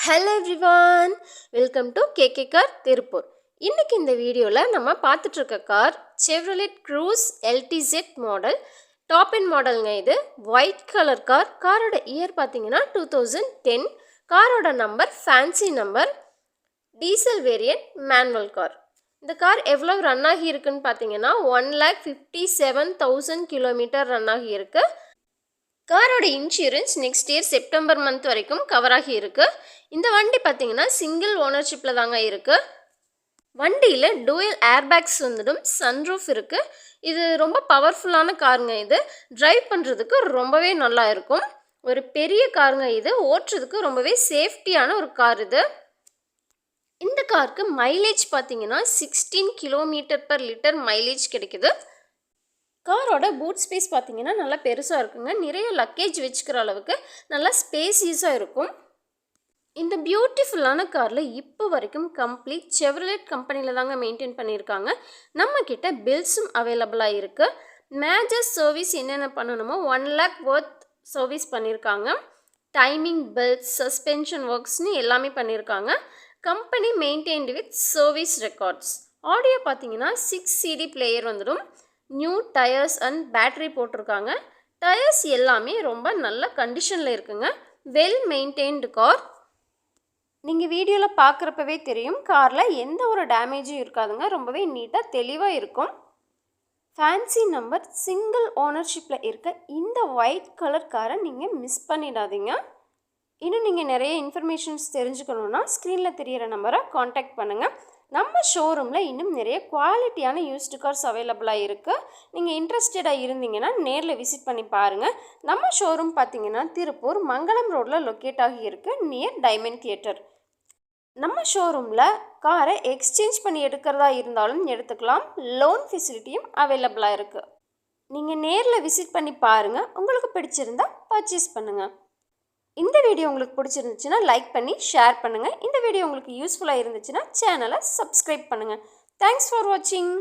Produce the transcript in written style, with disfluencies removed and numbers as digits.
Hello everyone, welcome to KK Car Tirupur. இன்னைக்கு இந்த வீடியோல நம்ம பார்த்துட்டு இருக்க car Chevrolet Cruze LTZ model top end மாடல்ங்க. இது ஒயிட் கலர் கார். காரோட இயர் பார்த்தீங்கன்னா 2010. காரோட number fancy number, diesel variant, manual car. இந்த கார் எவ்வளோ ரன் ஆகி இருக்குன்னு பார்த்தீங்கன்னா 1,57,000 கிலோமீட்டர் ரன் ஆகி இருக்கு. காரோட insurance next year September month வரைக்கும் கவர் ஆகி இருக்கு. இந்த வண்டி பார்த்தீங்கன்னா சிங்கிள் ஓனர்ஷிப்பில் தாங்க இருக்கு. வண்டியில் டூயல் ஏர்பேக்ஸ் வந்துடும், சன்ரூஃப் இருக்கு. இது ரொம்ப பவர்ஃபுல்லான காருங்க. இது டிரைவ் பண்ணுறதுக்கு ரொம்பவே நல்லா இருக்கும். ஒரு பெரிய காருங்க. இது ஓட்டுறதுக்கு ரொம்பவே சேஃப்டியான ஒரு கார். இது இந்த காருக்கு மைலேஜ் பார்த்தீங்கன்னா 16 km/லிட்டர் மைலேஜ் கிடைக்குது. காரோட பூட் ஸ்பேஸ் பார்த்தீங்கன்னா நல்லா பெருசாக இருக்குங்க. நிறைய லக்கேஜ் வச்சுக்கிற அளவுக்கு நல்லா ஸ்பேசியஸாக இருக்கும். இந்த பியூட்டிஃபுல்லான காரில் இப்போ வரைக்கும் கம்ப்ளீட் செவ்ரலெட் கம்பெனியில் தாங்க மெயின்டைன் பண்ணியிருக்காங்க. நம்மக்கிட்ட பில்ஸும் அவைலபிளாக இருக்குது. மேஜர் சர்வீஸ் என்னென்ன பண்ணணுமோ 1 lakh worth சர்வீஸ் பண்ணியிருக்காங்க. டைமிங், பெல்ட், சஸ்பென்ஷன் ஒர்க்ஸ்னு எல்லாமே பண்ணியிருக்காங்க. Company maintained with service records. Audio பார்த்தீங்கன்னா 6 CD பிளேயர் வந்துடும். நியூ டயர்ஸ் அண்ட் பேட்டரி போட்டிருக்காங்க. டயர்ஸ் எல்லாமே ரொம்ப நல்ல கண்டிஷனில் இருக்குங்க. Well maintained car. நீங்கள் வீடியோவில் பார்க்குறப்பவே தெரியும், காரில் எந்த ஒரு டேமேஜும் இருக்காதுங்க. ரொம்பவே நீட்டாக தெளிவாக இருக்கும். ஃபேன்சி நம்பர், சிங்கிள் ஓனர்ஷிப்பில் இருக்க இந்த ஒயிட் கலர் காரை நீங்கள் மிஸ் பண்ணிடாதீங்க. இன்னும் நீங்கள் நிறைய இன்ஃபர்மேஷன்ஸ் தெரிஞ்சுக்கணுன்னா ஸ்க்ரீனில் தெரிகிற நம்பரை காண்டாக்ட் பண்ணுங்கள். நம்ம ஷோரூமில் இன்னும் நிறைய குவாலிட்டியான யூஸ்டு கார்ஸ் அவைலபிளாக இருக்குது. நீங்கள் இன்ட்ரெஸ்டடாக இருந்தீங்கன்னா நேரில் விசிட் பண்ணி பாருங்கள். நம்ம ஷோரூம் பார்த்தீங்கன்னா திருப்பூர் மங்களம் ரோடில் லொக்கேட் ஆகி இருக்குது, நியர் டைமண்ட் தியேட்டர். நம்ம ஷோரூமில் காரை எக்ஸ்சேஞ்ச் பண்ணி எடுக்கிறதா இருந்தாலும் எடுத்துக்கலாம். லோன் ஃபெசிலிட்டியும் அவைலபிளாக இருக்குது. நீங்கள் நேரில் விசிட் பண்ணி பாருங்கள். உங்களுக்கு பிடிச்சிருந்தா பர்ச்சேஸ் பண்ணுங்கள். இந்த வீடியோ உங்களுக்கு பிடிச்சிருந்துச்சுன்னா லைக் பண்ணி ஷேர் பண்ணுங்கள். இந்த வீடியோ உங்களுக்கு யூஸ்ஃபுல்லாக இருந்துச்சுன்னா சேனலை சப்ஸ்கிரைப் பண்ணுங்கள். தேங்க்ஸ் ஃபார் வாட்சிங்.